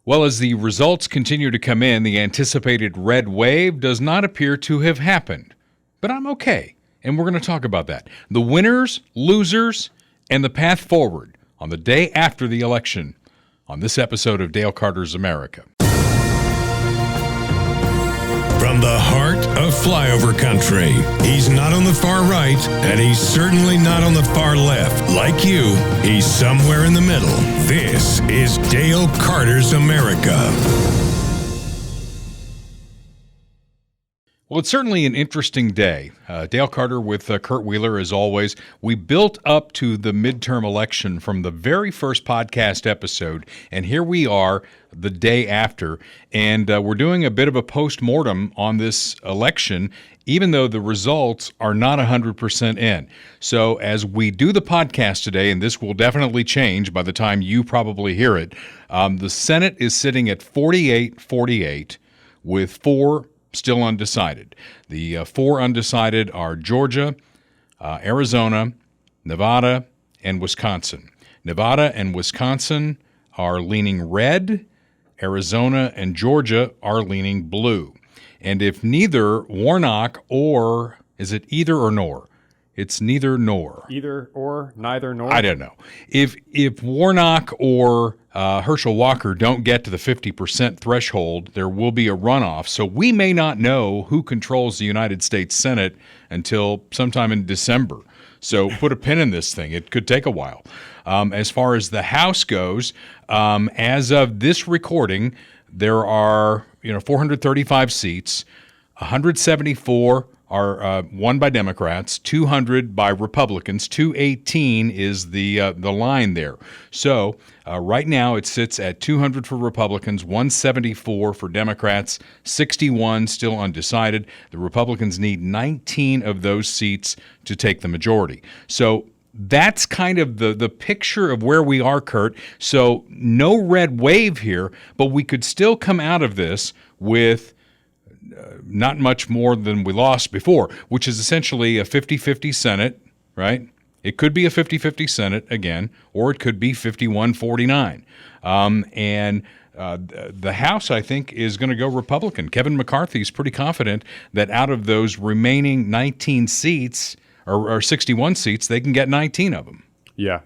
Well, as the results continue to come in, the anticipated red wave does not appear to have happened. But I'm okay, and we're going to talk about that. The winners, losers, and the path forward on the day after the election on this episode of Dale Carter's America. From the heart of flyover country, he's not on the far right, and he's certainly not on the far left. Like you, he's somewhere in the middle. This is Dale Carter's America. Well, it's certainly an interesting day. Dale Carter with Kurt Wheeler, as always. We built up to the midterm election from the very first podcast episode, and here we are the day after, and we're doing a bit of a post-mortem on this election, even though the results are not 100% in. So as we do the podcast today, and this will definitely change by the time you probably hear it, the Senate is sitting at 48-48 with 4 still undecided. The 4 undecided are Georgia, Arizona, Nevada, and Wisconsin. Nevada and Wisconsin are leaning red. Arizona and Georgia are leaning blue. And if neither Warnock or, is it either or nor? It's neither nor. Either or, neither nor? I don't know. If Warnock or Herschel Walker don't get to the 50% threshold, there will be a runoff. So we may not know who controls the United States Senate until sometime in December. So put a pin in this thing. It could take a while. As far as the House goes, as of this recording, there are 435 seats, 174 are won by Democrats, 200 by Republicans, 218 is the line there. So right now it sits at 200 for Republicans, 174 for Democrats, 61 still undecided. The Republicans need 19 of those seats to take the majority. So that's kind of the picture of where we are, Kurt. So no red wave here, but we could still come out of this with not much more than we lost before, which is essentially a 50-50 Senate, right? It could be a 50-50 Senate again, or it could be 51-49. And the House, I think, is going to go Republican. Kevin McCarthy is pretty confident that out of those remaining 19 seats, or 61 seats, they can get 19 of them. Yeah.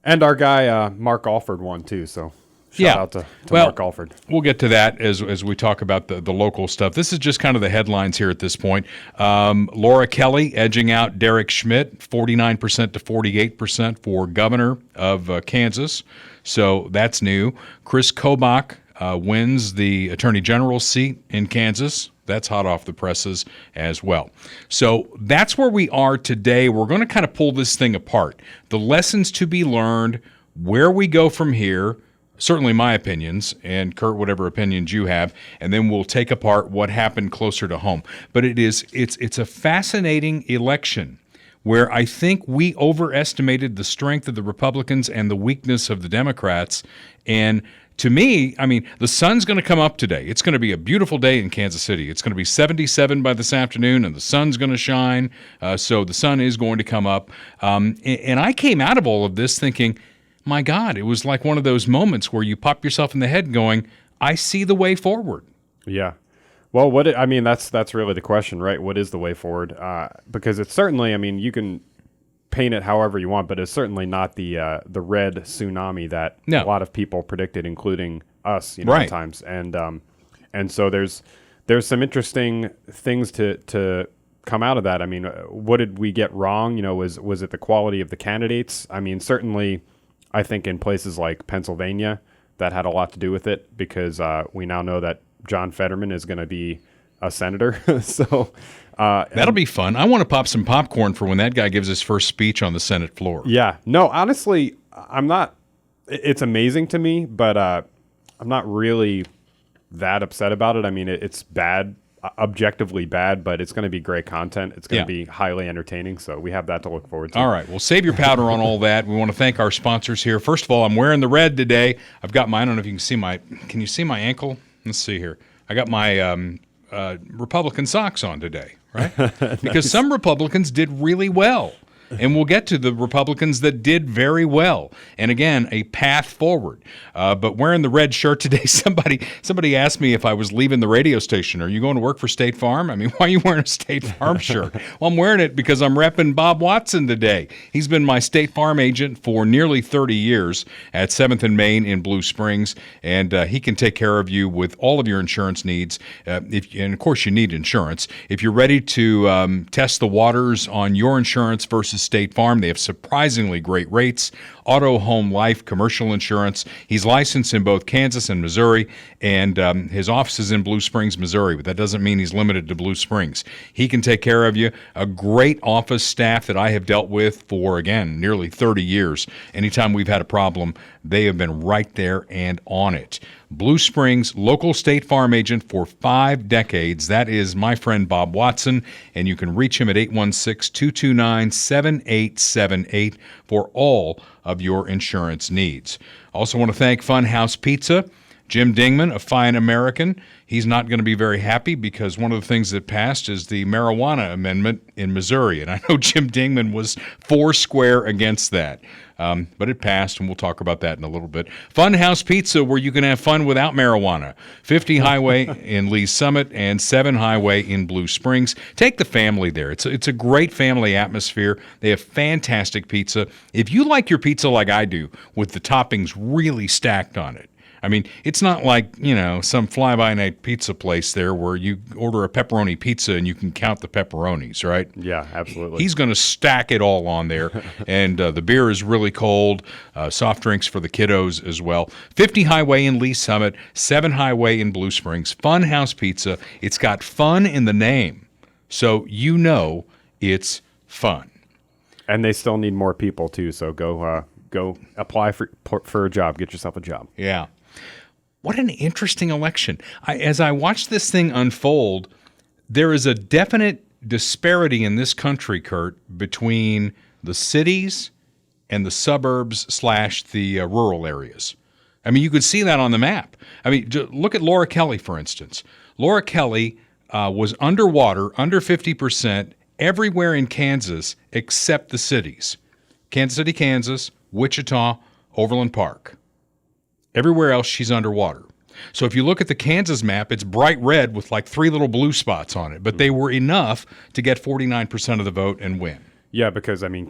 And our guy, Mark Alford, won too, so shout out to Mark Alford. We'll get to that as we talk about the local stuff. This is just kind of the headlines here at this point. Laura Kelly edging out Derek Schmidt, 49% to 48% for governor of Kansas. So that's new. Chris Kobach wins the attorney general's seat in Kansas. That's hot off the presses as well. So that's where we are today. We're going to kind of pull this thing apart. The lessons to be learned, where we go from here, certainly my opinions, and Kurt, whatever opinions you have, and then we'll take apart what happened closer to home. But it's a fascinating election where I think we overestimated the strength of the Republicans and the weakness of the Democrats. And to me, I mean, the sun's going to come up today. It's going to be a beautiful day in Kansas City. It's going to be 77 by this afternoon, and the sun's going to shine. So the sun is going to come up. And I came out of all of this thinking, my God, it was like one of those moments where you pop yourself in the head going, I see the way forward. Yeah. Well, that's really the question, right? What is the way forward? Because it's certainly, you can paint it however you want, but it's certainly not the red tsunami that a lot of people predicted, including us, right. At times. And so there's some interesting things to come out of that. What did we get wrong? Was it the quality of the candidates? Certainly, I think in places like Pennsylvania, that had a lot to do with it because we now know that John Fetterman is going to be a senator. So that'll be fun. I want to pop some popcorn for when that guy gives his first speech on the Senate floor. Yeah. No, honestly, I'm not. It's amazing to me, but I'm not really that upset about it. It's bad, objectively bad, but it's going to be great content. It's going to be highly entertaining. So we have that to look forward to. All right. Well, save your powder on all that. We want to thank our sponsors here. First of all, I'm wearing the red today. I've got my, I don't know if you can you see my ankle? Let's see here. I got my Republican socks on today, right? Because some Republicans did really well. and we'll get to the Republicans that did very well. And again, a path forward. But wearing the red shirt today, somebody asked me if I was leaving the radio station. Are you going to work for State Farm? I mean, why are you wearing a State Farm shirt? Well, I'm wearing it because I'm repping Bob Watson today. He's been my State Farm agent for nearly 30 years at 7th and Main in Blue Springs, and he can take care of you with all of your insurance needs. And of course, you need insurance. If you're ready to test the waters on your insurance versus State Farm, they have surprisingly great rates. Auto, home, life, commercial insurance. He's licensed in both Kansas and Missouri, and his office is in Blue Springs, Missouri, but that doesn't mean he's limited to Blue Springs. He can take care of you. A great office staff that I have dealt with for, again, nearly 30 years. Anytime we've had a problem, they have been right there and on it. Blue Springs, local State Farm agent for 5 decades. That is my friend Bob Watson, and you can reach him at 816-229-7878 for all of your insurance needs. Also want to thank Funhouse Pizza. Jim Dingman, a fine American, he's not going to be very happy because one of the things that passed is the marijuana amendment in Missouri, and I know Jim Dingman was foursquare against that. But it passed, and we'll talk about that in a little bit. Funhouse Pizza, where you can have fun without marijuana. 50 Highway in Lee's Summit and 7 Highway in Blue Springs. Take the family there. It's a great family atmosphere. They have fantastic pizza. If you like your pizza like I do, with the toppings really stacked on it, I mean, it's not like, some fly-by-night pizza place there where you order a pepperoni pizza and you can count the pepperonis, right? Yeah, absolutely. He's going to stack it all on there, and the beer is really cold, soft drinks for the kiddos as well. 50 Highway in Lee Summit, 7 Highway in Blue Springs, Funhouse Pizza. It's got fun in the name, so it's fun. And they still need more people, too, so go apply for a job. Get yourself a job. Yeah. What an interesting election. As I watch this thing unfold, there is a definite disparity in this country, Kurt, between the cities and the suburbs / the rural areas. I mean, you could see that on the map. I mean, look at Laura Kelly, for instance. Laura Kelly was underwater, under 50%, everywhere in Kansas except the cities. Kansas City, Kansas, Wichita, Overland Park. Everywhere else, she's underwater. So if you look at the Kansas map, it's bright red with like 3 little blue spots on it, but they were enough to get 49% of the vote and win. Yeah, because, I mean,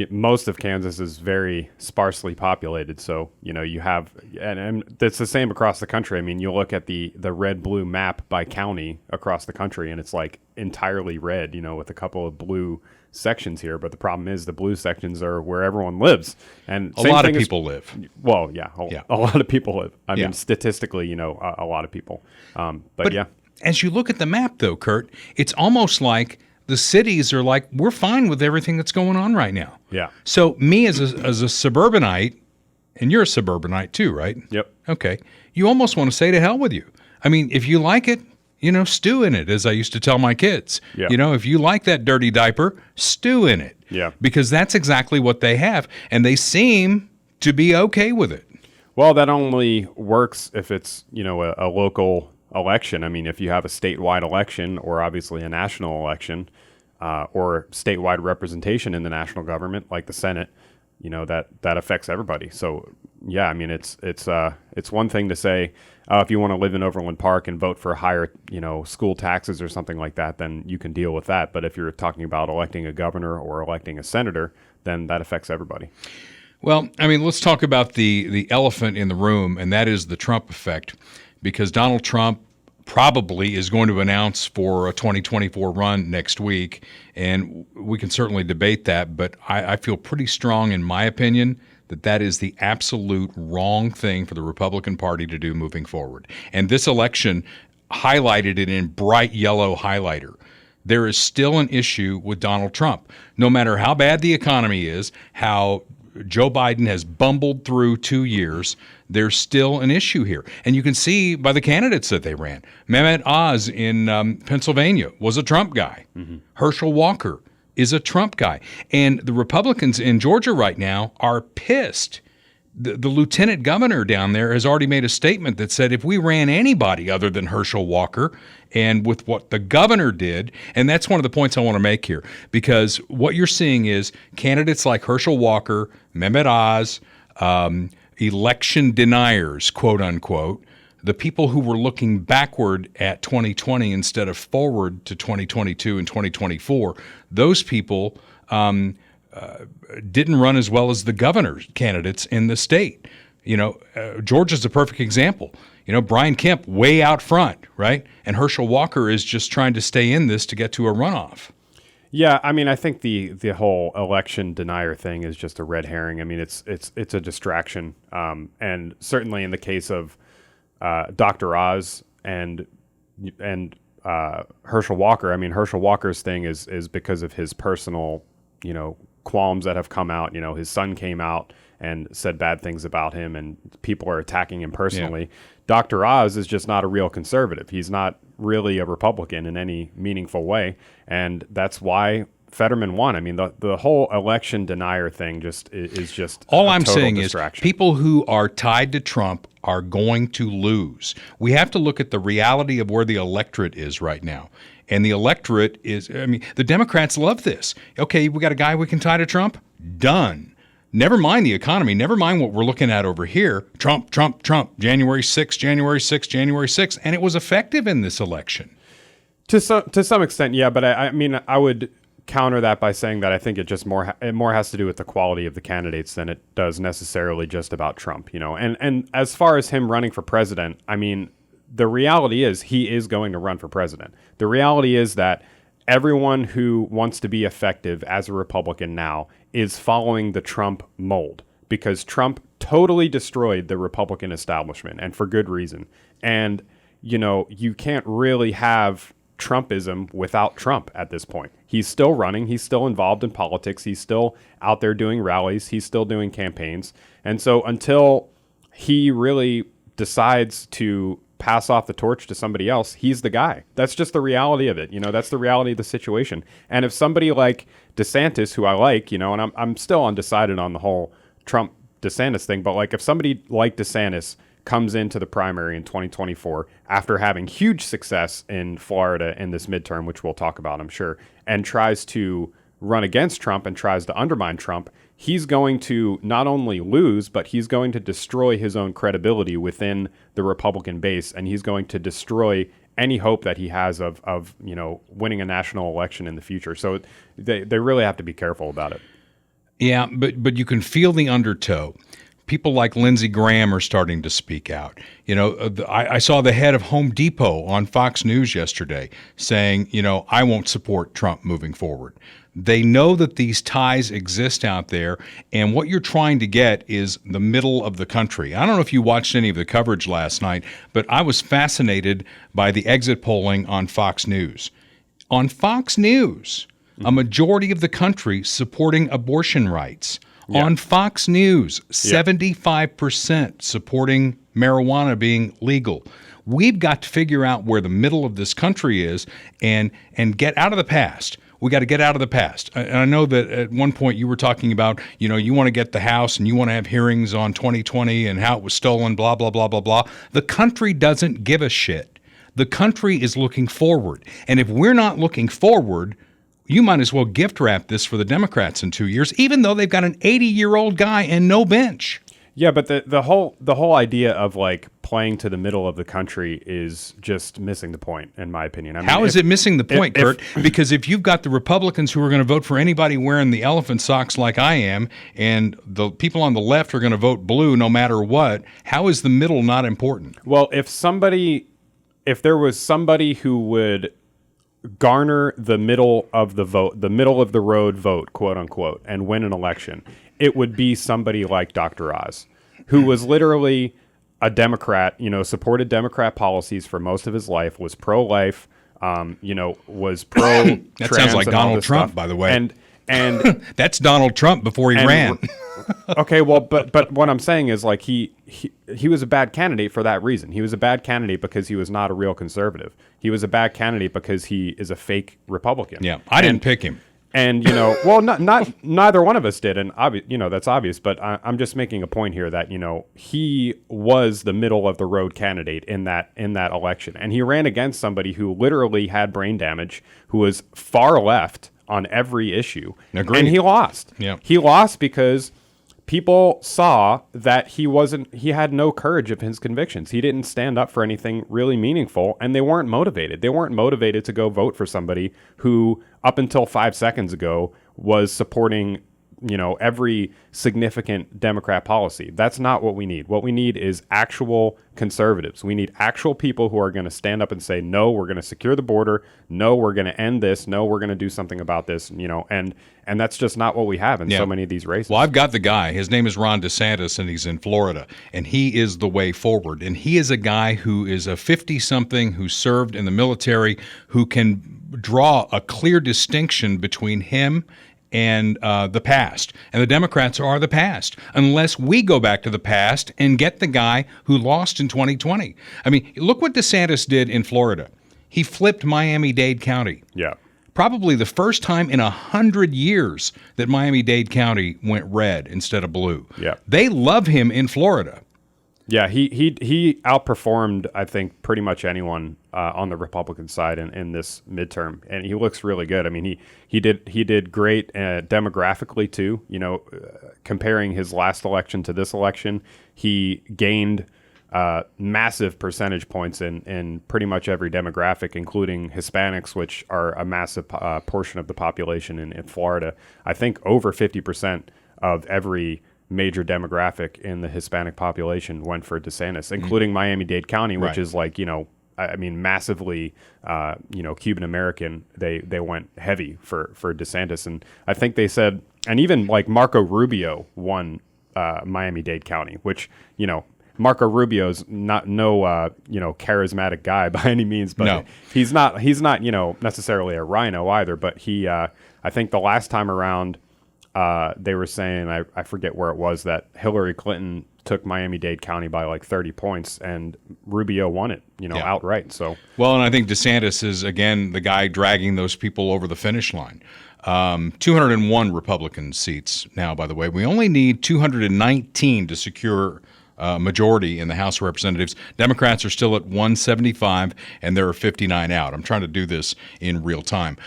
most of Kansas is very sparsely populated. So, you have, and it's the same across the country. I mean, you look at the red-blue map by county across the country, and it's like entirely red, with a couple of blue sections here. But the problem is the blue sections are where everyone lives. And a lot of people live. Well, yeah, a lot of people live. I mean, statistically, a lot of people. But yeah. As you look at the map, though, Kurt, it's almost like the cities are like, we're fine with everything that's going on right now. Yeah. So me as a suburbanite, and you're a suburbanite too, right? Yep. Okay. You almost want to say to hell with you. I mean, if you like it, stew in it, as I used to tell my kids. Yeah. If you like that dirty diaper, stew in it. Yeah. Because that's exactly what they have, and they seem to be okay with it. Well, that only works if it's, a local election. I mean, if you have a statewide election or obviously a national election or statewide representation in the national government, like the Senate, that affects everybody. So, yeah, I mean, it's one thing to say, if you want to live in Overland Park and vote for higher, school taxes or something like that, then you can deal with that. But if you're talking about electing a governor or electing a senator, then that affects everybody. Well, I mean, let's talk about the elephant in the room, and that is the Trump effect, because Donald Trump probably is going to announce for a 2024 run next week, and we can certainly debate that, but I feel pretty strong, in my opinion, that is the absolute wrong thing for the Republican Party to do moving forward. And this election highlighted it in bright yellow highlighter. There is still an issue with Donald Trump. No matter how bad the economy is, how Joe Biden has bumbled through 2 years, there's still an issue here. And you can see by the candidates that they ran. Mehmet Oz in Pennsylvania was a Trump guy. Mm-hmm. Herschel Walker is a Trump guy. And the Republicans in Georgia right now are pissed the lieutenant governor down there has already made a statement that said if we ran anybody other than Herschel Walker, and with what the governor did, and that's one of the points I want to make here, because what you're seeing is candidates like Herschel Walker, Mehmet Oz, election deniers, quote unquote, the people who were looking backward at 2020 instead of forward to 2022 and 2024, those people didn't run as well as the governor's candidates in the state. Georgia's a perfect example. Brian Kemp way out front, right? And Herschel Walker is just trying to stay in this to get to a runoff. Yeah, I mean, I think the whole election denier thing is just a red herring. I mean, it's a distraction, and certainly in the case of Dr. Oz and Herschel Walker. I mean, Herschel Walker's thing is because of his personal, qualms that have come out. His son came out and said bad things about him, and people are attacking him personally. Yeah. Dr. Oz is just not a real conservative. He's not really a Republican in any meaningful way, and that's why Fetterman won. I mean, the whole election denier thing is just all I'm saying distraction. Is people who are tied to Trump are going to lose. We have to look at the reality of where the electorate is right now. And the electorate is, the Democrats love this. Okay, we got a guy we can tie to Trump? Done. Never mind the economy. Never mind what we're looking at over here. Trump, Trump, Trump. January 6th, January 6th, January 6th. And it was effective in this election. To some extent, yeah. But I would counter that by saying that I think it just more has to do with the quality of the candidates than it does necessarily just about Trump. And as far as him running for president, I mean, the reality is he is going to run for president. The reality is that everyone who wants to be effective as a Republican now is following the Trump mold, because Trump totally destroyed the Republican establishment, and for good reason. And, you can't really have Trumpism without Trump at this point. He's still running. He's still involved in politics. He's still out there doing rallies. He's still doing campaigns. And so until he really decides to pass off the torch to somebody else, he's the guy. That's just the reality of it. That's the reality of the situation. And if somebody like DeSantis, who I like, and I'm still undecided on the whole Trump DeSantis thing, but like if somebody like DeSantis comes into the primary in 2024 after having huge success in Florida in this midterm, which we'll talk about, I'm sure, and tries to run against Trump and tries to undermine Trump, he's going to not only lose, but he's going to destroy his own credibility within the Republican base, and he's going to destroy any hope that he has of winning a national election in the future. So they really have to be careful about it. Yeah, but you can feel the undertow. People like Lindsey Graham are starting to speak out. I saw the head of Home Depot on Fox News yesterday saying, I won't support Trump moving forward. They know that these ties exist out there, and what you're trying to get is the middle of the country. I don't know if you watched any of the coverage last night, but I was fascinated by the exit polling on Fox News. On Fox News, a majority of the country supporting abortion rights. Yeah. On Fox News, 75% supporting marijuana being legal. We've got to figure out where the middle of this country is and get out of the past. We got to get out of the past. And I know that at one point you were talking about, you want to get the House and you want to have hearings on 2020 and how it was stolen, blah, blah, blah, blah, blah. The country doesn't give a shit. The country is looking forward. And if we're not looking forward, you might as well gift wrap this for the Democrats in 2 years, even though they've got an 80-year-old guy and no bench. Yeah, but the whole idea of like playing to the middle of the country is just missing the point, in my opinion. How is it missing the point, Kurt? Because if you've got the Republicans who are going to vote for anybody wearing the elephant socks like I am, and the people on the left are going to vote blue no matter what, how is the middle not important? Well, if there was somebody who would garner the middle of the vote, the middle of the road vote, quote unquote, and win an election, it would be somebody like Dr. Oz, who was literally a Democrat, supported Democrat policies for most of his life, was pro-life, was pro. That sounds like Donald Trump, by the way. And that's Donald Trump before he ran. Okay, well, but what I'm saying is like he was a bad candidate for that reason. He was a bad candidate because he was not a real conservative. He was a bad candidate because he is a fake Republican. Yeah, I didn't pick him. And, well, not neither one of us did. And, that's obvious. But I'm just making a point here that, he was the middle of the road candidate in that election. And he ran against somebody who literally had brain damage, who was far left on every issue. Agreed. And he lost. Yeah. He lost because people saw that he had no courage of his convictions. He didn't stand up for anything really meaningful, and they weren't motivated. They weren't motivated to go vote for somebody who, up until 5 seconds ago, was supporting, every significant Democrat policy. That's not what we need. What we need is actual conservatives. We need actual people who are going to stand up and say, no, we're going to secure the border. No, we're going to end this. No, we're going to do something about this, and that's just not what we have in so many of these races. Well, I've got the guy. His name is Ron DeSantis, and he's in Florida, and he is the way forward. And he is a guy who is a 50-something who served in the military, who can draw a clear distinction between him and the past. And the Democrats are the past, unless we go back to the past and get the guy who lost in 2020. I mean, look what DeSantis did in Florida. He flipped Miami-Dade County. Yeah. Probably the first time in 100 years that Miami-Dade County went red instead of blue. Yeah. They love him in Florida. Yeah, he outperformed, I think, pretty much anyone on the Republican side in this midterm, and he looks really good. I mean, he did great demographically too. Comparing his last election to this election, he gained massive percentage points in pretty much every demographic, including Hispanics, which are a massive portion of the population in Florida. I think over 50% of every major demographic in the Hispanic population went for DeSantis, including Miami-Dade County, which is like, massively, Cuban American. They went heavy for DeSantis. And I think they said, and even like Marco Rubio won Miami-Dade County, which, Marco Rubio's not charismatic guy by any means, but no. he's not necessarily a rhino either. But he, I think the last time around, they were saying, I forget where it was, that Hillary Clinton took Miami-Dade County by like 30 points and Rubio won it, outright. So, well, and I think DeSantis is, again, the guy dragging those people over the finish line. 201 Republican seats now, by the way. We only need 219 to secure majority in the House of Representatives. Democrats are still at 175, and there are 59 out. I'm trying to do this in real time.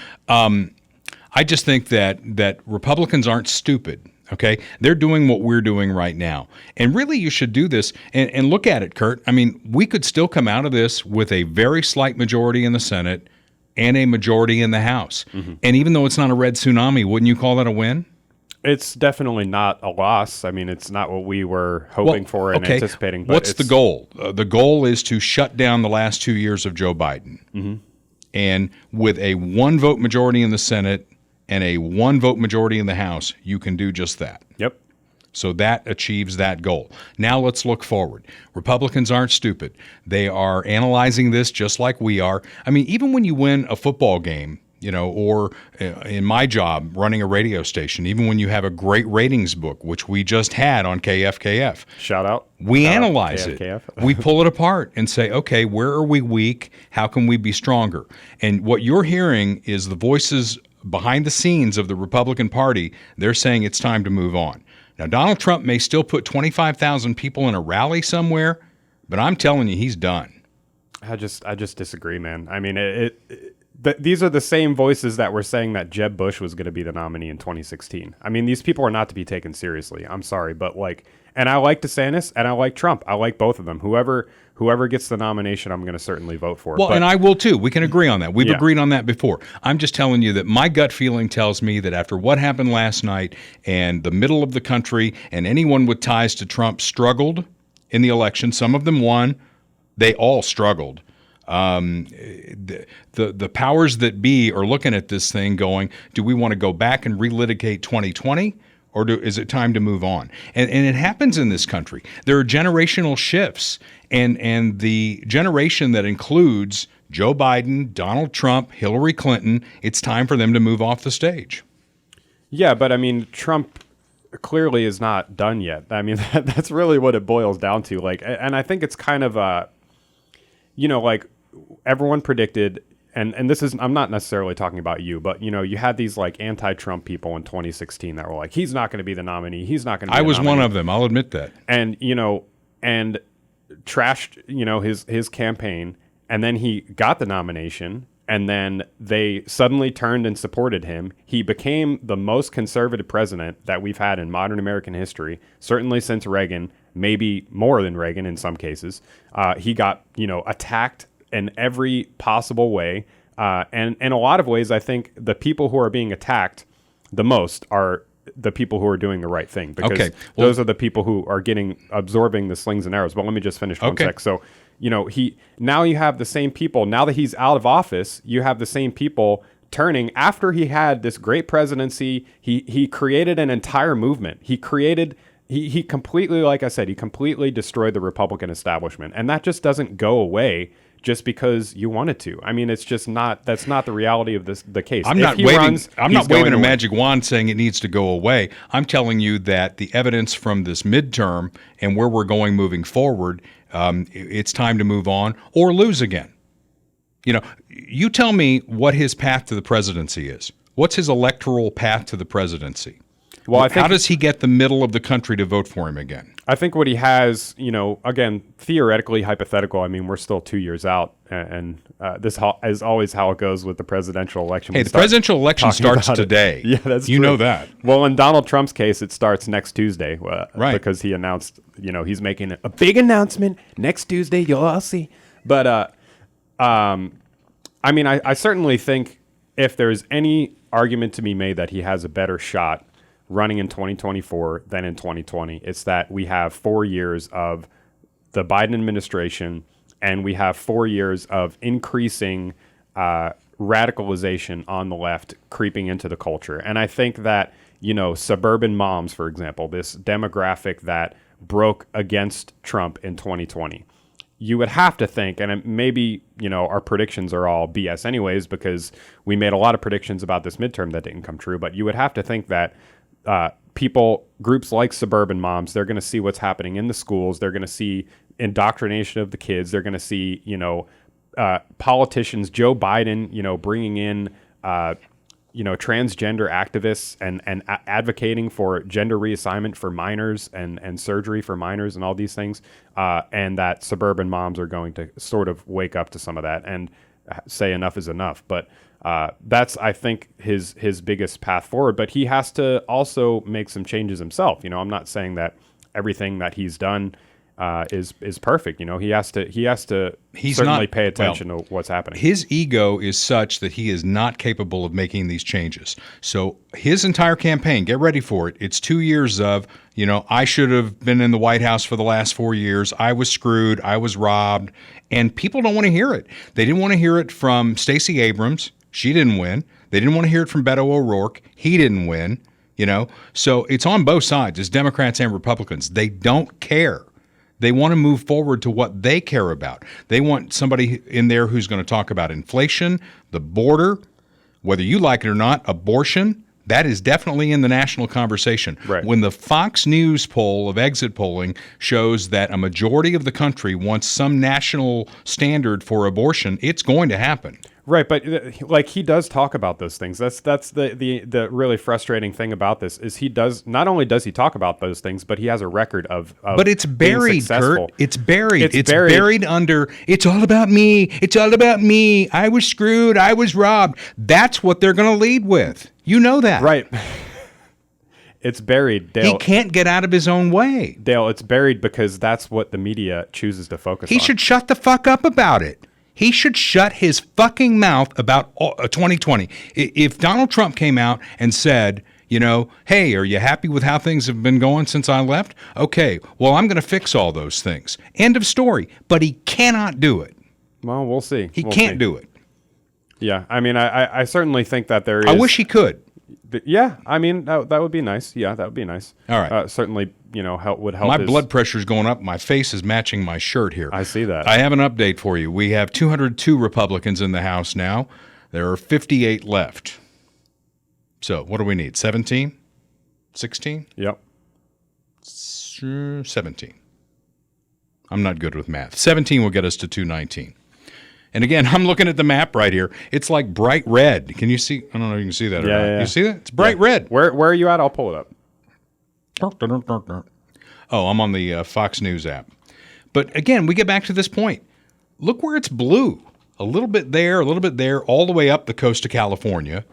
I just think that Republicans aren't stupid, okay? They're doing what we're doing right now. And really, you should do this. And look at it, Kurt. I mean, we could still come out of this with a very slight majority in the Senate and a majority in the House. Mm-hmm. And even though it's not a red tsunami, wouldn't you call that a win? It's definitely not a loss. I mean, it's not what we were hoping for and anticipating. But what's the goal? The goal is to shut down the last 2 years of Joe Biden. Mm-hmm. And with a one-vote majority in the Senate and a one-vote majority in the House, you can do just that. Yep. So that achieves that goal. Now let's look forward. Republicans aren't stupid. They are analyzing this just like we are. I mean, even when you win a football game, or in my job, running a radio station, even when you have a great ratings book, which we just had on KFKF. Shout out. We analyze it. We pull it apart and say, okay, where are we weak? How can we be stronger? And what you're hearing is the voices behind the scenes of the Republican Party. They're saying it's time to move on. Now, Donald Trump may still put 25,000 people in a rally somewhere, but I'm telling you, he's done. I just disagree, man. I mean, these are the same voices that were saying that Jeb Bush was going to be the nominee in 2016. I mean, these people are not to be taken seriously. I'm sorry, but and I like DeSantis and I like Trump. I like both of them. Whoever gets the nomination, I'm going to certainly vote for. Well, and I will too. We can agree on that. We've agreed on that before. I'm just telling you that my gut feeling tells me that after what happened last night and the middle of the country and anyone with ties to Trump struggled in the election, some of them won, they all struggled. The powers that be are looking at this thing going, do we want to go back and relitigate 2020? Or is it time to move on? And it happens in this country. There are generational shifts. And the generation that includes Joe Biden, Donald Trump, Hillary Clinton, it's time for them to move off the stage. Yeah, but I mean, Trump clearly is not done yet. I mean, that's really what it boils down to. And I think it's kind of everyone predicted and this is, I'm not necessarily talking about you, but you had these like anti-Trump people in 2016 that were like, he's not going to be the nominee. He's not going to be I the was nominee. one of them. I'll admit that. And, and trashed, his campaign. And then he got the nomination, and then they suddenly turned and supported him. He became the most conservative president that we've had in modern American history, certainly since Reagan, maybe more than Reagan in some cases. He got, attacked in every possible way. And in a lot of ways, I think the people who are being attacked the most are the people who are doing the right thing, because those are the people who are absorbing the slings and arrows. But let me just finish one sec. So, now you have the same people, now that he's out of office, you have the same people turning after he had this great presidency. He created an entire movement. He completely, like I said, he completely destroyed the Republican establishment. And that just doesn't go away just because you wanted to. I mean, it's just that's not the reality of the case. I'm not waving a magic wand saying it needs to go away. I'm telling you that the evidence from this midterm and where we're going moving forward, it's time to move on or lose again. You tell me what his path to the presidency is. What's his electoral path to the presidency? Well, how does he get the middle of the country to vote for him again? I think what he has, again, theoretically, hypothetical. I mean, we're still 2 years out, and this is always how it goes with the presidential election. Hey, the presidential election starts today. Yeah, that's true. You know that. Well, in Donald Trump's case, it starts next Tuesday, right? Because he announced, he's making a big announcement next Tuesday. You'll all see. But I mean, I certainly think if there's any argument to be made that he has a better shot running in 2024 than in 2020, it's that we have 4 years of the Biden administration, and we have 4 years of increasing radicalization on the left creeping into the culture. And I think that, suburban moms, for example, this demographic that broke against Trump in 2020, you would have to think, and maybe, our predictions are all BS anyways, because we made a lot of predictions about this midterm that didn't come true, but you would have to think that groups like suburban moms, they're going to see what's happening in the schools. They're going to see indoctrination of the kids. They're going to see, politicians, Joe Biden, bringing in, transgender activists and advocating for gender reassignment for minors and surgery for minors and all these things. And that suburban moms are going to sort of wake up to some of that and say enough is enough. But that's, I think, his biggest path forward. But he has to also make some changes himself. I'm not saying that everything that he's done is perfect. He has to certainly pay attention to what's happening. His ego is such that he is not capable of making these changes. So his entire campaign, get ready for it. It's 2 years of, I should have been in the White House for the last 4 years. I was screwed. I was robbed. And people don't want to hear it. They didn't want to hear it from Stacey Abrams. She didn't win. They didn't want to hear it from Beto O'Rourke. He didn't win. So it's on both sides. It's Democrats and Republicans. They don't care. They want to move forward to what they care about. They want somebody in there who's going to talk about inflation, the border, whether you like it or not, abortion. That is definitely in the national conversation. Right. When the Fox News poll of exit polling shows that a majority of the country wants some national standard for abortion, it's going to happen. Right, but he does talk about those things. That's the really frustrating thing about this is he does not only does he talk about those things, but he has a record of but it's buried, Kurt. It's buried. It's buried under. It's all about me. It's all about me. I was screwed. I was robbed. That's what they're going to lead with. You know that, right? It's buried, Dale. He can't get out of his own way, Dale. It's buried because that's what the media chooses to focus on. He should shut the fuck up about it. He should shut his fucking mouth about 2020. If Donald Trump came out and said, hey, are you happy with how things have been going since I left? Okay, well, I'm going to fix all those things. End of story. But he cannot do it. Well, we'll see. He can't do it. Yeah, I mean, I certainly think that there is. I wish he could. Yeah, I mean, that would be nice. Yeah, that would be nice. All right. Certainly, would help. My blood pressure's going up. My face is matching my shirt here. I see that. I have an update for you. We have 202 Republicans in the House now. There are 58 left. So what do we need? 17? 16? Yep. 17. I'm not good with math. 17 will get us to 219. And again, I'm looking at the map right here. It's like bright red. Can you see? I don't know if you can see that or not. Yeah. You see that? It's bright red. Where are you at? I'll pull it up. Oh, I'm on the Fox News app. But again, we get back to this point. Look where it's blue. A little bit there, all the way up the coast of California.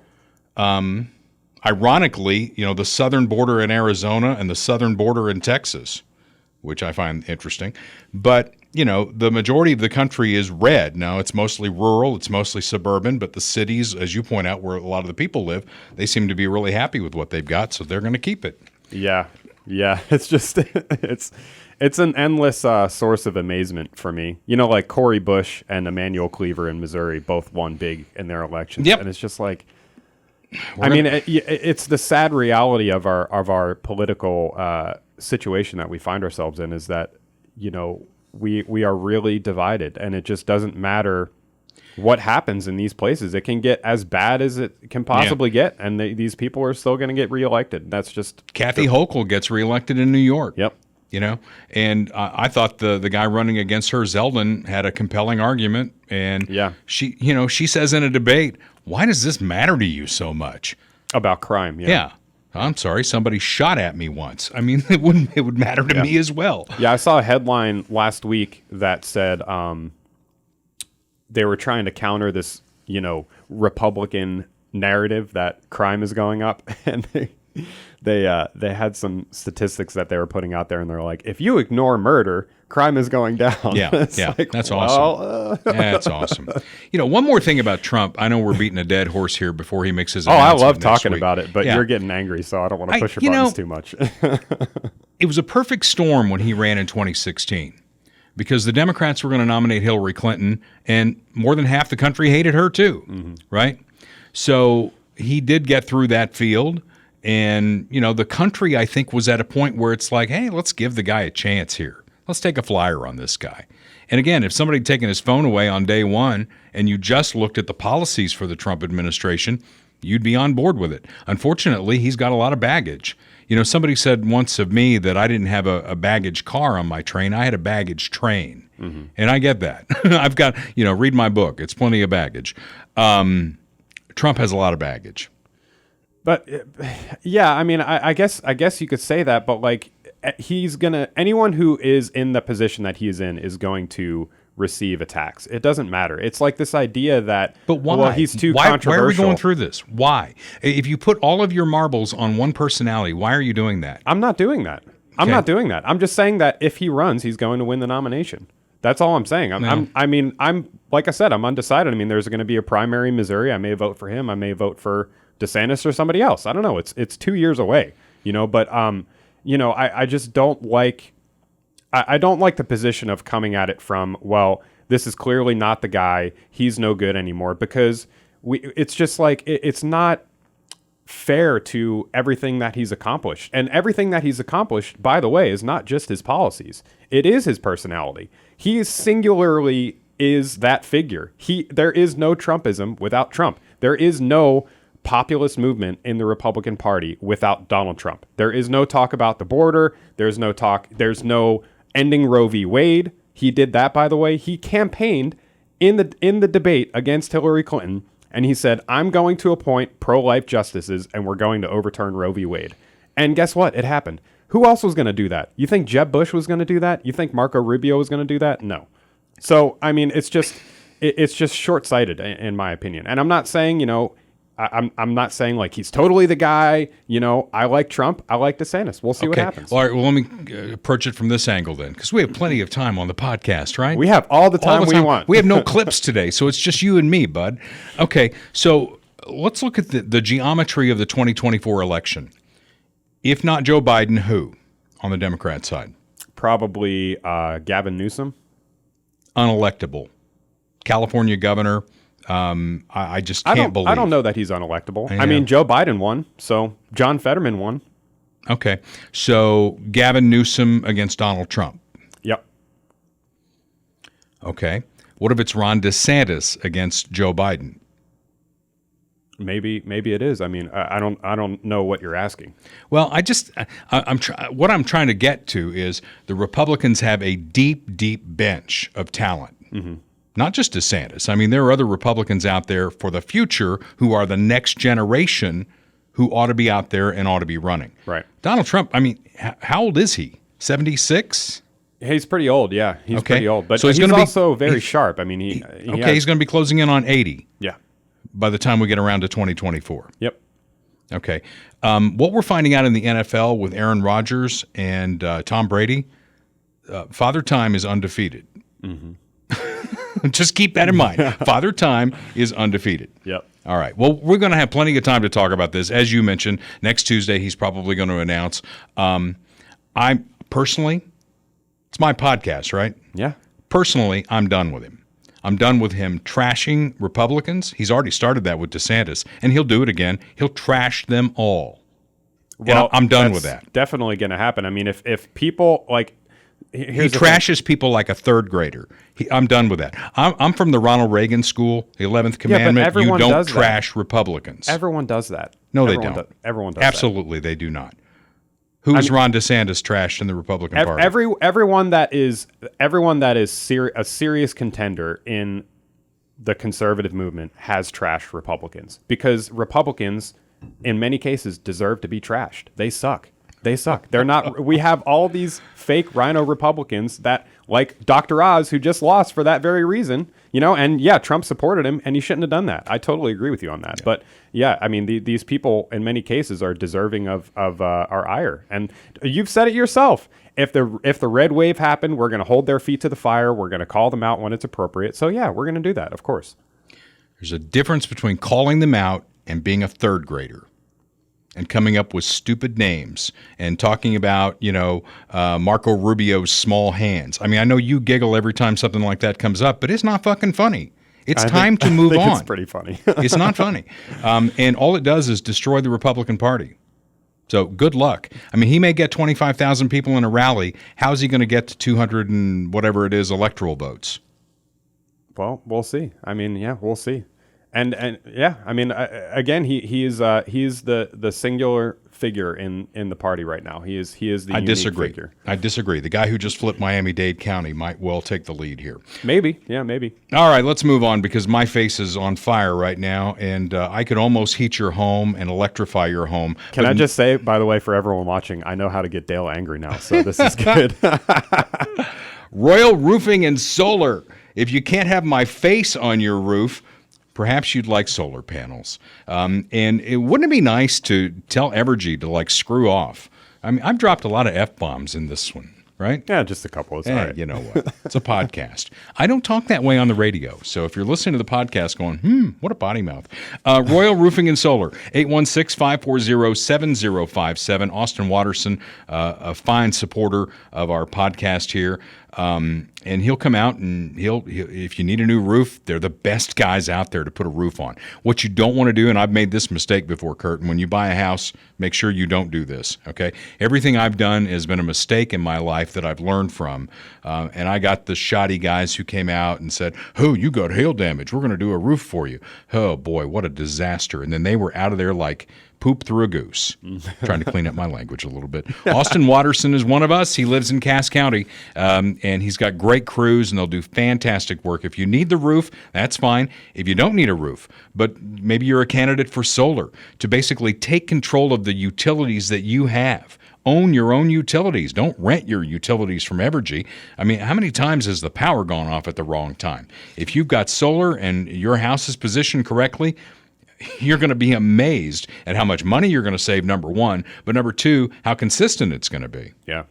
Ironically, the southern border in Arizona and the southern border in Texas, which I find interesting. But, the majority of the country is red. Now, it's mostly rural, it's mostly suburban, but the cities, as you point out, where a lot of the people live, they seem to be really happy with what they've got, so they're going to keep it. Yeah. It's just, it's an endless source of amazement for me. Like Cory Bush and Emmanuel Cleaver in Missouri both won big in their elections. Yep. And it's just like, it's the sad reality of our political situation that we find ourselves in is that, we are really divided, and it just doesn't matter what happens in these places. It can get as bad as it can possibly get, and these people are still going to get reelected. That's just Kathy Hochul gets reelected in New York. Yep. And I thought the guy running against her, Zeldin, had a compelling argument. And she says in a debate, "Why does this matter to you so much?" About crime. Yeah. I'm sorry, somebody shot at me once. I mean, it would matter to me as well. Yeah, I saw a headline last week that said they were trying to counter this, Republican narrative that crime is going up, and they had some statistics that they were putting out there, and they're like, if you ignore murder, crime is going down. Yeah, that's awesome. That's awesome. One more thing about Trump. I know we're beating a dead horse here before he makes his announcement I love next talking week. about it, but you're getting angry, so I don't want to push your buttons too much. It was a perfect storm when he ran in 2016 because the Democrats were going to nominate Hillary Clinton, and more than half the country hated her too, right? So he did get through that field. And, the country, I think, was at a point where it's like, hey, let's give the guy a chance here. Let's take a flyer on this guy. And again, if somebody had taken his phone away on day one and you just looked at the policies for the Trump administration, you'd be on board with it. Unfortunately, he's got a lot of baggage. Somebody said once of me that I didn't have a baggage car on my train. I had a baggage train. And I get that. I've got, read my book. It's plenty of baggage. Trump has a lot of baggage. But yeah, I mean, I guess you could say that, but like anyone who is in the position that he is in is going to receive attacks. It doesn't matter. It's like this idea that, but why? Well, he's too controversial. Why are we going through this? Why? If you put all of your marbles on one personality, why are you doing that? I'm not doing that. I'm not doing that. I'm just saying that if he runs, he's going to win the nomination. That's all I'm saying. I'm like I said, I'm undecided. I mean, there's going to be a primary in Missouri. I may vote for him. I may vote for DeSantis or somebody else. I don't know. It's 2 years away, but I just don't like, I don't like the position of coming at it from, well, this is clearly not the guy. He's no good anymore, because it's just like, it's not fair to everything that he's accomplished. And everything that he's accomplished, by the way, is not just his policies. It is his personality. He singularly is that figure. There is no Trumpism without Trump. There is no populist movement in the Republican Party without Donald Trump. There is no talk about the border. There's no ending Roe v. Wade. He did that, by the way. He campaigned in the debate against Hillary Clinton, and he said, I'm going to appoint pro-life justices, and we're going to overturn Roe v. Wade. And guess what? It happened. Who else was going to do that? You think Jeb Bush was going to do that? You think Marco Rubio was going to do that? No. So, I mean, it's just short-sighted in my opinion. And I'm not saying, I'm not saying like he's totally the guy. I like Trump. I like DeSantis. We'll see what happens. All right. Well, let me approach it from this angle then, because we have plenty of time on the podcast, right? We have all the time we want. We have no clips today, so it's just you and me, bud. Okay. So let's look at the geometry of the 2024 election. If not Joe Biden, who on the Democrat side? Probably Gavin Newsom. Unelectable. California governor. I just can't believe. I don't know that he's unelectable. I mean, Joe Biden won, so John Fetterman won. Okay. So Gavin Newsom against Donald Trump. Yep. Okay. What if it's Ron DeSantis against Joe Biden? Maybe it is. I mean, I don't know what you're asking. Well, what I'm trying to get to is the Republicans have a deep bench of talent. Mm-hmm. Not just DeSantis. I mean, there are other Republicans out there for the future who are the next generation who ought to be out there and ought to be running. Right. Donald Trump, I mean, how old is he? 76? He's pretty old, yeah. He's Okay. pretty old. But So he's he's gonna be- also very sharp. I mean, he He's going to be closing in on 80 yeah. by the time we get around to 2024. Yep. Okay. What we're finding out in the NFL with Aaron Rodgers and Tom Brady, Father Time is undefeated. Just keep that in mind. Father Time is undefeated. Yep. All right. Well, we're going to have plenty of time to talk about this. As you mentioned, next Tuesday, he's probably going to announce. I personally, it's my podcast, right? Yeah. Personally, I'm done with him. I'm done with him trashing Republicans. He's already started that with DeSantis, and he'll do it again. He'll trash them all. Well, I'm done with that's that. Definitely going to happen. I mean, if people like, He here's the trashes people like a third grader. I'm done with that. I'm from the Ronald Reagan school, the 11th Commandment. You everyone don't does that. trash Republicans. everyone does that. No, they Everyone don't. Everyone does Absolutely, they do not. Who's Ron DeSantis trashed in the Republican that. Party? Everyone that is a serious contender in the conservative movement has trashed Republicans, because Republicans, in many cases, deserve to be trashed. They suck. They suck. They're not. We have all these fake rhino Republicans that, like Dr. Oz, who just lost for that very reason, you know. And yeah, Trump supported him, and he shouldn't have done that. I totally agree with you on that. Yeah. But yeah, I mean, these people in many cases are deserving of our ire. And you've said it yourself. If the red wave happened, we're going to hold their feet to the fire. We're going to call them out when it's appropriate. So yeah, we're going to do that, of course. There's a difference between calling them out and being a third grader and coming up with stupid names and talking about, Marco Rubio's small hands. I mean, I know you giggle every time something like that comes up, but it's not fucking funny. It's time to move on. It's pretty funny. It's not funny. And all it does is destroy the Republican Party. So good luck. I mean, he may get 25,000 people in a rally. How's he going to get to 200 and whatever it is electoral votes? Well, we'll see. I mean, yeah, we'll see. And yeah, I mean, again, he is the singular figure in the party right now. He is the unique figure. I disagree. The guy who just flipped Miami-Dade County might well take the lead here. Maybe. Yeah, maybe. All right, let's move on, because my face is on fire right now, and I could almost heat your home and electrify your home. Can I just say, by the way, for everyone watching, I know how to get Dale angry now, so this is good. Royal Roofing and Solar. If you can't have my face on your roof, perhaps you'd like solar panels. And wouldn't it be nice to tell Evergy to screw off? I mean, I've dropped a lot of F-bombs in this one, right? Yeah, just a couple. It's all right. You know what? It's a podcast. I don't talk that way on the radio. So if you're listening to the podcast going, what a potty mouth. Royal Roofing and Solar, 816-540-7057. Austin Watterson, a fine supporter of our podcast here. And he'll come out and he'll if you need a new roof, they're the best guys out there to put a roof on. What you don't want to do, and I've made this mistake before, Kurt, and when you buy a house, make sure you don't do this, okay? Everything I've done has been a mistake in my life that I've learned from. And I got the shoddy guys who came out and said, "Oh, you got hail damage. We're going to do a roof for you." Oh, boy, what a disaster. And then they were out of there like poop through a goose. Trying to clean up my language a little bit. Austin Watterson is one of us. He lives in Cass County, and he's got great crews, and they'll do fantastic work. If you need the roof, that's fine. If you don't need a roof, but maybe you're a candidate for solar, to basically take control of the utilities that you have. Own your own utilities. Don't rent your utilities from Evergy. I mean, how many times has the power gone off at the wrong time? If you've got solar and your house is positioned correctly, you're going to be amazed at how much money you're going to save, number one, but number two, how consistent it's going to be. Yeah,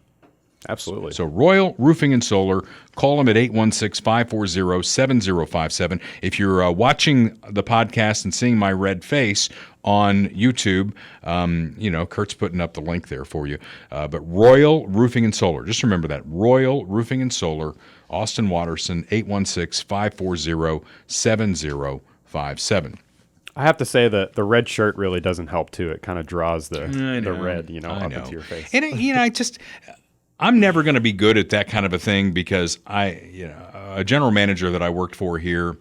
absolutely. So Royal Roofing and Solar, call them at 816-540-7057. If you're watching the podcast and seeing my red face on YouTube, Kurt's putting up the link there for you. But Royal Roofing and Solar, just remember that, Royal Roofing and Solar, Austin Watterson, 816-540-7057. I have to say that the red shirt really doesn't help too. It kind of draws the red, up into your face. And I'm never going to be good at that kind of a thing, because a general manager that I worked for here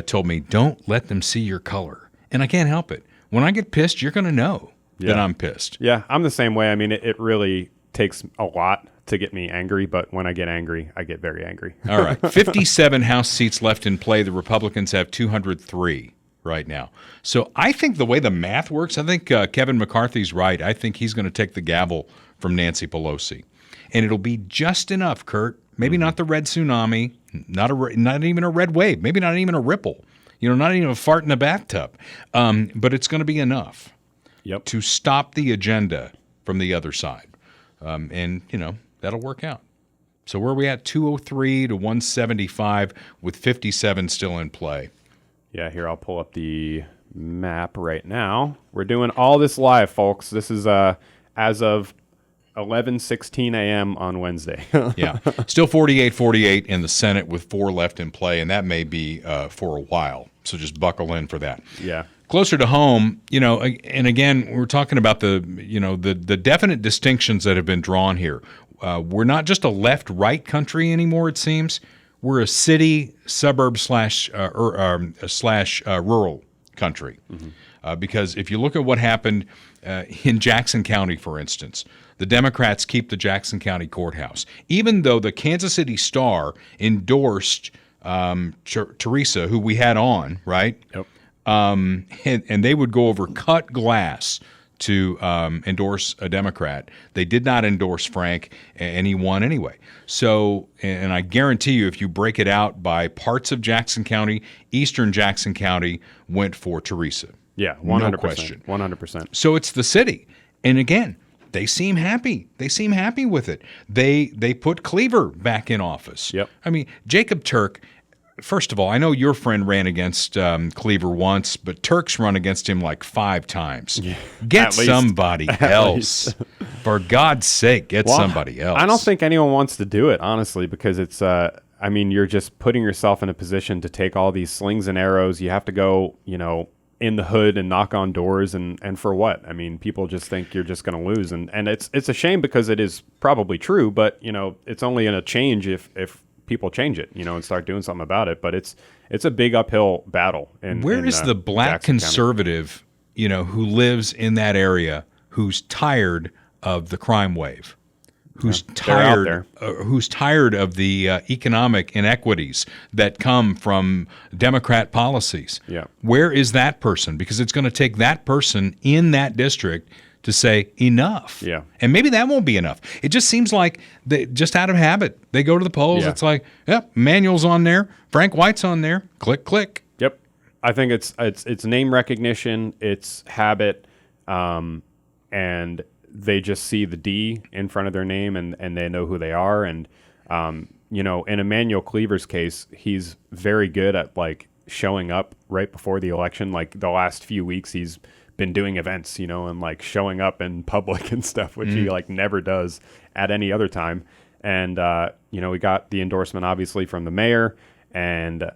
told me, don't let them see your color. And I can't help it. When I get pissed, you're going to know that I'm pissed. Yeah, I'm the same way. I mean, it really takes a lot to get me angry, but when I get angry, I get very angry. All right. 57 House seats left in play. The Republicans have 203 right now. So I think the way the math works, I think Kevin McCarthy's right. I think he's going to take the gavel from Nancy Pelosi. And it'll be just enough, Kurt. Maybe not the red tsunami, not even a red wave, maybe not even a ripple, not even a fart in a bathtub. But it's going to be enough to stop the agenda from the other side. And that'll work out. So where are we at? 203 to 175 with 57 still in play. Yeah, here, I'll pull up the map right now. We're doing all this live, folks. This is as of 11:16 a.m. on Wednesday. Yeah, still 48-48 in the Senate with 4 left in play, and that may be for a while. So just buckle in for that. Yeah. Closer to home, and again, we're talking about the definite distinctions that have been drawn here. We're not just a left-right country anymore, it seems. We're a city, suburb slash rural country. Because if you look at what happened in Jackson County, for instance, the Democrats keep the Jackson County courthouse. Even though the Kansas City Star endorsed Teresa, who we had on, right? Yep. And they would go over cut glass to endorse a Democrat. They did not endorse Frank, and he won anyway. So, and I guarantee you, if you break it out by parts of Jackson County, eastern Jackson County went for Teresa. Yeah, 100%. No question. 100%. So it's the city. And again, they seem happy. They seem happy with it. They put Cleaver back in office. Yep. I mean, Jacob Turk, first of all, I know your friend ran against Cleaver once, but Turk's run against him like 5 times. Yeah, get somebody else. For God's sake, get somebody else. I don't think anyone wants to do it, honestly, because it's, you're just putting yourself in a position to take all these slings and arrows. You have to go, in the hood and knock on doors, and for what? I mean, people just think you're just going to lose. And it's a shame because it is probably true, but, it's only going to change if people change it, and start doing something about it. But it's a big uphill battle. Where is the black Jackson conservative, who lives in that area, who's tired of the crime wave, who's tired of the economic inequities that come from Democrat policies? Yeah. Where is that person? Because it's going to take that person in that district to say enough. Yeah. And maybe that won't be enough. It just seems like just out of habit, they go to the polls. Yeah. It's like, yep, Manuel's on there. Frank White's on there. Click, click. Yep. I think it's name recognition. It's habit. And they just see the D in front of their name and they know who they are. And, in Emmanuel Cleaver's case, he's very good at showing up right before the election. Like the last few weeks, he's been doing events, and showing up in public and stuff, which he never does at any other time. And, we got the endorsement obviously from the mayor, and,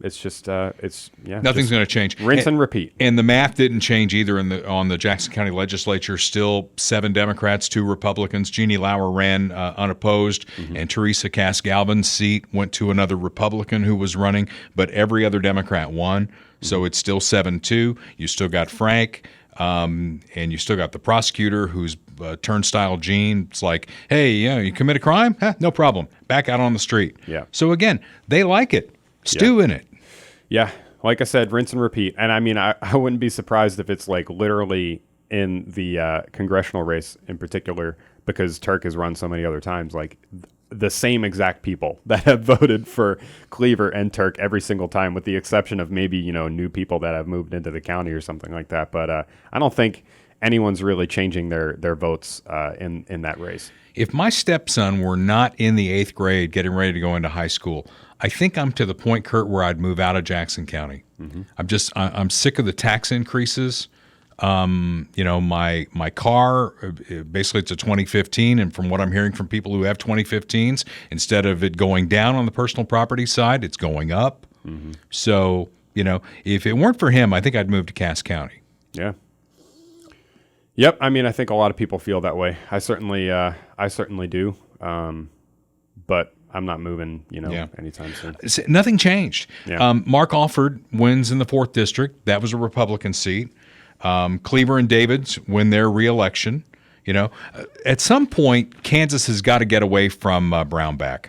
it's just, nothing's going to change. Rinse and repeat. And the math didn't change either on the Jackson County legislature. Still 7 Democrats, 2 Republicans. Jeannie Lauer ran unopposed, and Teresa Cass-Galvin's seat went to another Republican who was running, but every other Democrat won. So it's still 7-2. You still got Frank, and you still got the prosecutor who's Turnstile Gene. It's like, hey, you commit a crime? No problem. Back out on the street. Yeah. So again, they like it. Stew in it. Yeah. Like I said, rinse and repeat. And I wouldn't be surprised if it's literally in the congressional race in particular, because Turk has run so many other times, the same exact people that have voted for Cleaver and Turk every single time, with the exception of maybe, new people that have moved into the county or something like that. But I don't think anyone's really changing their votes in that race. If my stepson were not in the 8th grade getting ready to go into high school, I think I'm to the point, Kurt, where I'd move out of Jackson County. I'm sick of the tax increases. My car, basically it's a 2015, and from what I'm hearing from people who have 2015s, instead of it going down on the personal property side, it's going up. So, if it weren't for him, I think I'd move to Cass County. Yeah. Yep. I think a lot of people feel that way. I certainly do. But I'm not moving, anytime soon. Nothing changed. Yeah. Mark Alford wins in the 4th district. That was a Republican seat. Cleaver and Davids win their reelection. At some point, Kansas has got to get away from Brownback.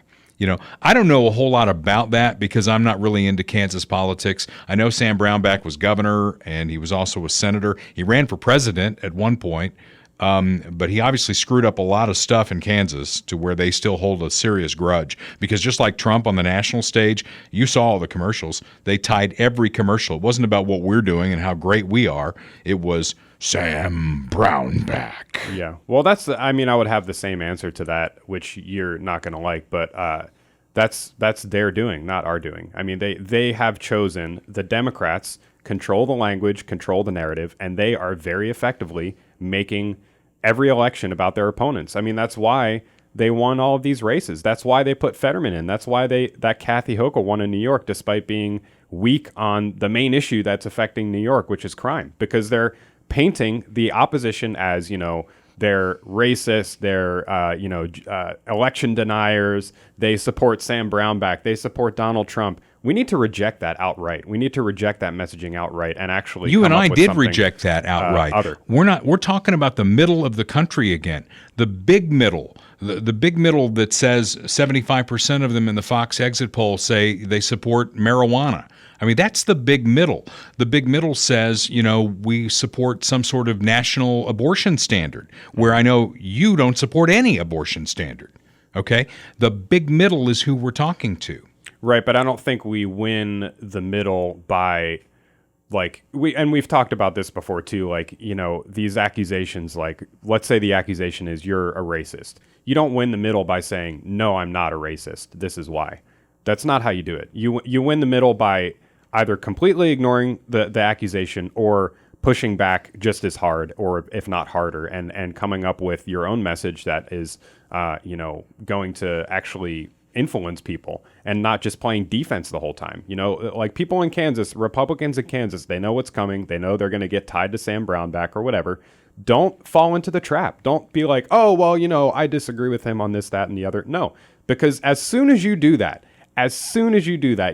I don't know a whole lot about that because I'm not really into Kansas politics. I know Sam Brownback was governor and he was also a senator. He ran for president at one point, but he obviously screwed up a lot of stuff in Kansas to where they still hold a serious grudge. Because just like Trump on the national stage, you saw all the commercials. They tied every commercial. It wasn't about what we're doing and how great we are. It was Sam Brownback. Yeah. Well, I would have the same answer to that, which you're not going to like, but that's their doing, not our doing. I mean, they have chosen, the Democrats control the language, control the narrative, and they are very effectively making every election about their opponents. I mean, that's why they won all of these races. That's why they put Fetterman in. That's why that Kathy Hochul won in New York, despite being weak on the main issue that's affecting New York, which is crime, because they're painting the opposition as, they're racist, they're, election deniers, they support Sam Brownback, they support Donald Trump. We need to reject that outright. We need to reject that messaging outright and actually You come and up I with did something, reject that outright. other. We're talking about the middle of the country again. The big middle. The big middle that says 75% of them in the Fox exit poll say they support marijuana. I mean, that's the big middle. The big middle says, we support some sort of national abortion standard, where I know you don't support any abortion standard. Okay? The big middle is who we're talking to. Right, but I don't think we win the middle by we've talked about this before too, these accusations, let's say the accusation is you're a racist. You don't win the middle by saying, no, I'm not a racist. This is why. That's not how you do it. You win the middle by either completely ignoring the accusation or pushing back just as hard, or if not harder, and coming up with your own message that is, going to actually influence people and not just playing defense the whole time. Like people in Kansas, Republicans in Kansas, they know what's coming. They know they're going to get tied to Sam Brownback or whatever. Don't fall into the trap. Don't be like, oh, well, I disagree with him on this, that, and the other. No, because as soon as you do that,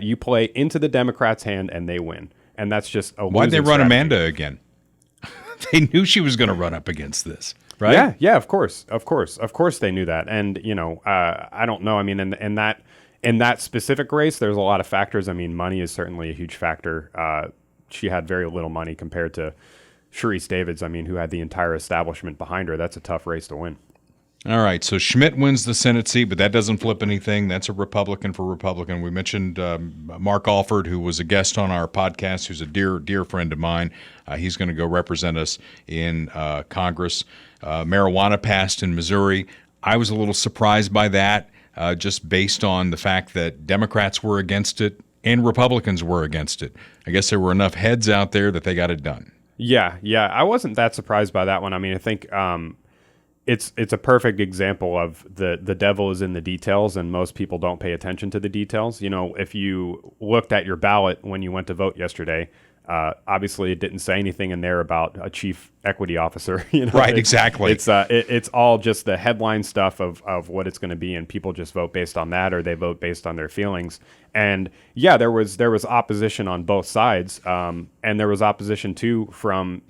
you play into the Democrats' hand and they win. And that's just a Why'd they losing run strategy. Amanda again? They knew she was going to run up against this, right? Yeah, of course they knew that. And, I don't know. I mean, in that specific race, there's a lot of factors. I mean, money is certainly a huge factor. She had very little money compared to Sharice Davids, who had the entire establishment behind her. That's a tough race to win. All right, so Schmidt wins the Senate seat, but that doesn't flip anything. That's a Republican for Republican. We mentioned Mark Alford, who was a guest on our podcast, who's a dear friend of mine. He's going to go represent us in Congress. Marijuana passed in Missouri. I was a little surprised by that, just based on the fact that Democrats were against it and Republicans were against it. I guess there were enough heads out there that they got it done. Yeah, I wasn't that surprised by that one. I mean, I think it's a perfect example of the devil is in the details, and most people don't pay attention to the details. If you looked at your ballot when you went to vote yesterday, obviously it didn't say anything in there about a chief equity officer. Right, exactly. It's all just the headline stuff of what it's going to be, and people just vote based on that, or they vote based on their feelings. And yeah, there was opposition on both sides, and there was opposition too from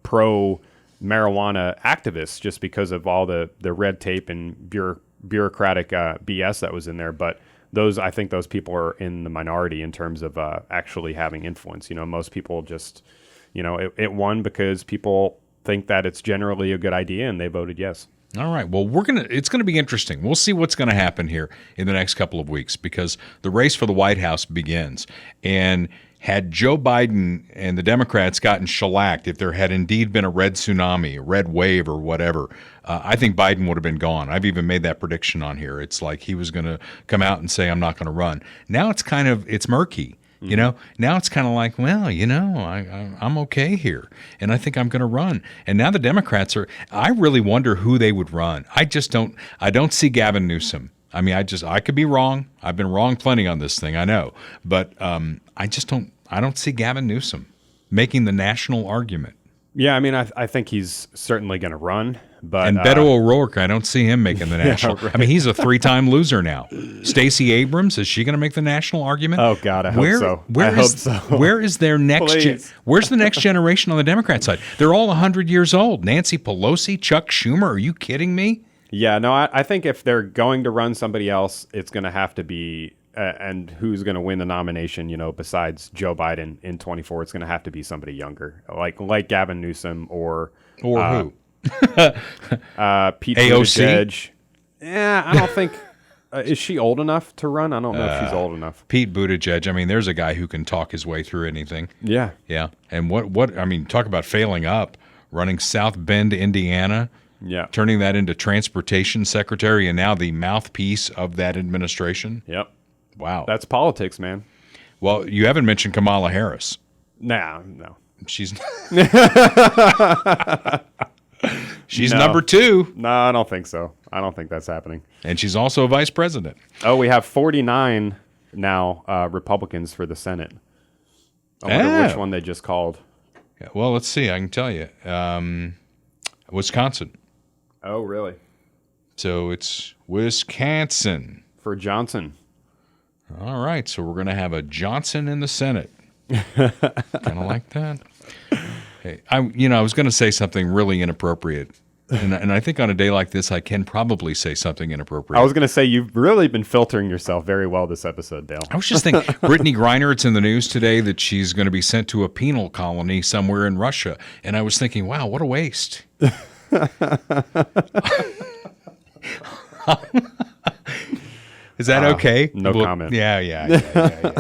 pro marijuana activists, just because of all the red tape and bureaucratic BS that was in there. But I think those people are in the minority in terms of actually having influence. Most people just, it won because people think that it's generally a good idea and they voted yes. All right. Well, it's going to be interesting. We'll see what's going to happen here in the next couple of weeks, because the race for the White House begins. And had Joe Biden and the Democrats gotten shellacked, if there had indeed been a red tsunami, a red wave or whatever, I think Biden would have been gone. I've even made that prediction on here. It's like he was going to come out and say, I'm not going to run. Now it's murky. Now it's kind of like, well, I'm okay here, and I think I'm going to run. And now the Democrats I really wonder who they would run. I don't see Gavin Newsom. I mean, I could be wrong. I've been wrong plenty on this thing, I know. But I don't see Gavin Newsom making the national argument. Yeah, I mean, I think he's certainly going to run, but And Beto O'Rourke, I don't see him making the national. right. I mean, he's a 3-time loser now. Stacey Abrams, is she going to make the national argument? Oh God, I hope so. Where is their next? Where's the next generation on the Democrat side? They're all 100 years old. Nancy Pelosi, Chuck Schumer. Are you kidding me? Yeah, no, I think if they're going to run somebody else, it's going to have to be, and who's going to win the nomination, besides Joe Biden in 24, it's going to have to be somebody younger, like Gavin Newsom or who? Pete Buttigieg. Yeah, I don't think, is she old enough to run? I don't know if she's old enough. Pete Buttigieg. I mean, there's a guy who can talk his way through anything. Yeah. Yeah. And I mean, talk about failing up, running South Bend, Indiana. Yeah. Turning that into transportation secretary and now the mouthpiece of that administration. Yep. Wow. That's politics, man. Well, you haven't mentioned Kamala Harris. No. She's number 2. No, I don't think so. I don't think that's happening. And she's also a vice president. Oh, we have 49 now Republicans for the Senate. I wonder which one they just called. Yeah, well, let's see. I can tell you. Wisconsin. Oh, really? So it's Wisconsin. For Johnson. All right. So we're going to have a Johnson in the Senate. Kind of like that. Hey, I was going to say something really inappropriate. And I think on a day like this, I can probably say something inappropriate. I was going to say, you've really been filtering yourself very well this episode, Dale. I was just thinking, Brittany Griner, it's in the news today that she's going to be sent to a penal colony somewhere in Russia. And I was thinking, wow, what a waste. Is that okay? No comment. Yeah,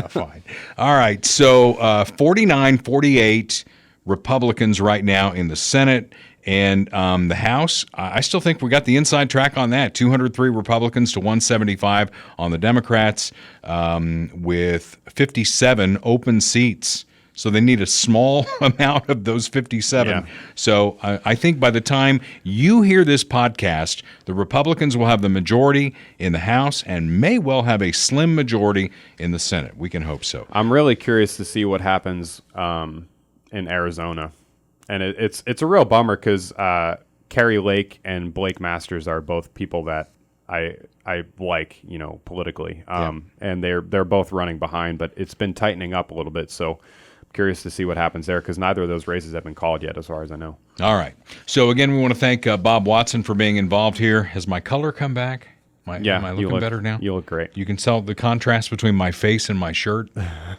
fine. All right, so 49-48 Republicans right now in the Senate. And the House, I still think we got the inside track on that. 203 Republicans to 175 on the Democrats, with 57 open seats. So they need a small amount of those 57. Yeah. So I think by the time you hear this podcast, the Republicans will have the majority in the House and may well have a slim majority in the Senate. We can hope so. I'm really curious to see what happens in Arizona. And it's a real bummer because Carrie Lake and Blake Masters are both people that I like, politically. And they're both running behind, but it's been tightening up a little bit. So I'm curious to see what happens there because neither of those races have been called yet, as far as I know. All right. So again, we want to thank Bob Watson for being involved here. Has my color come back? Am I looking better now? You look great. You can tell the contrast between my face and my shirt.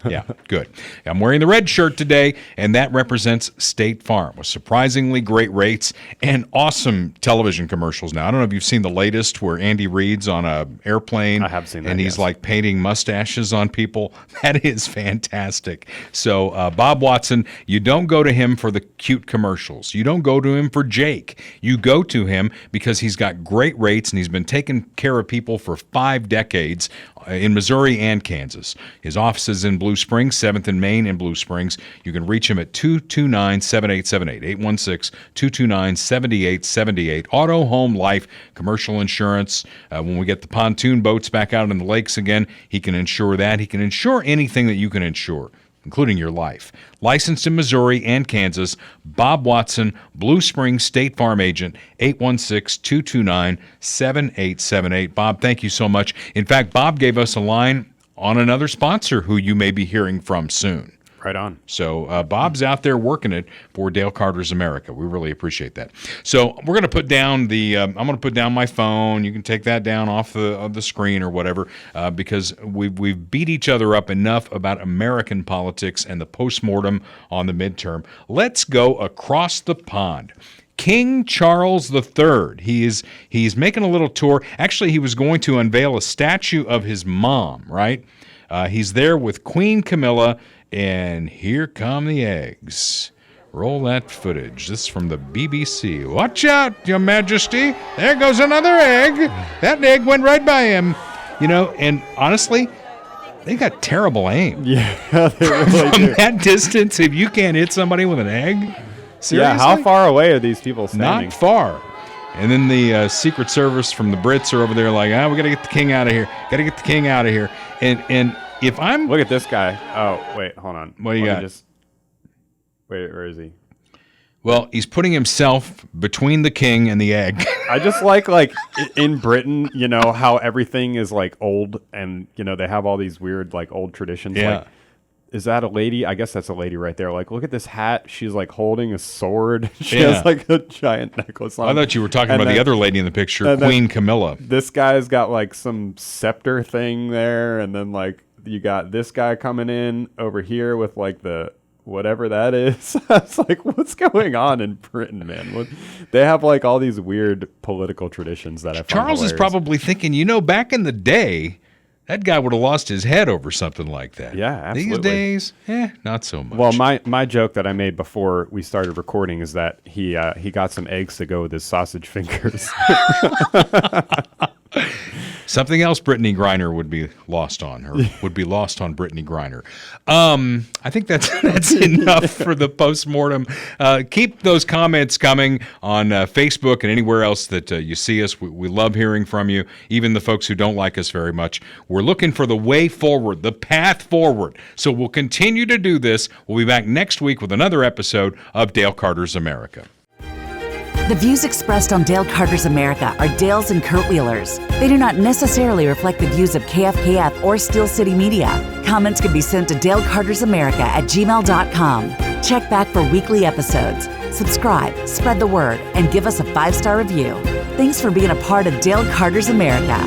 Yeah, good. I'm wearing the red shirt today, and that represents State Farm with surprisingly great rates and awesome television commercials. Now, I don't know if you've seen the latest where Andy Reid's on an airplane. I have seen that, and he's like painting mustaches on people. That is fantastic. So, Bob Watson, you don't go to him for the cute commercials. You don't go to him for Jake. You go to him because he's got great rates, and he's been taking care of people for 5 decades in Missouri and Kansas. His office is in Blue Springs, 7th and Main in Blue Springs. You can reach him at 229-7878, 816-229-7878. Auto, home, life, commercial insurance. When we get the pontoon boats back out in the lakes again, he can insure that. He can insure anything that you can insure, including your life. Licensed in Missouri and Kansas, Bob Watson, Blue Springs State Farm agent, 816-229-7878. Bob, thank you so much. In fact, Bob gave us a line on another sponsor who you may be hearing from soon. Right on. So Bob's out there working it for Dale Carter's America. We really appreciate that. So we're going to put down I'm going to put down my phone. You can take that down off the screen or whatever, because we've beat each other up enough about American politics and the postmortem on the midterm. Let's go across the pond. King Charles III. He's making a little tour. Actually, he was going to unveil a statue of his mom, right? He's there with Queen Camilla. And here come the eggs. Roll that footage. This is from the BBC. Watch out, Your Majesty. There goes another egg. That egg went right by him. And honestly, they got terrible aim. Yeah, they really From do. that distance, if you can't hit somebody with an egg, seriously? Yeah, how far away are these people standing? Not far. And then the Secret Service from the Brits are over there like, we got to get the king out of here. Got to get the king out of here. And if I'm... Look at this guy. Oh, wait, hold on. What do you got? Wait, where is he? Well, he's putting himself between the king and the egg. I just like in Britain, you know, how everything is like old and, you know, they have all these weird like old traditions. Yeah. Like, is that a lady? I guess that's a lady right there. Like, look at this hat. She's like holding a sword. She has like a giant necklace on. I thought you were talking about the other lady in the picture, and Queen Camilla. This guy's got like some scepter thing there. And then like you got this guy coming in over here with like the whatever that is. It's like, what's going on in Britain, man? They have like all these weird political traditions that I find Charles hilarious. is probably thinking, you know, back in the day, that guy would have lost his head over something like that. Yeah, absolutely. These days, not so much. Well, my joke that I made before we started recording is that he got some eggs to go with his sausage fingers. Something else Brittany Griner would be lost on, or would be lost on Brittany Griner. I think that's enough for the postmortem. Keep those comments coming on Facebook and anywhere else that you see us. We love hearing from you, even the folks who don't like us very much. We're looking for the way forward, the path forward. So we'll continue to do this. We'll be back next week with another episode of Dale Carter's America. The views expressed on Dale Carter's America are Dale's and Kurt Wheeler's. They do not necessarily reflect the views of KFKF or Steel City Media. Comments can be sent to dalecartersamerica@gmail.com. Check back for weekly episodes. Subscribe, spread the word, and give us a 5-star review. Thanks for being a part of Dale Carter's America.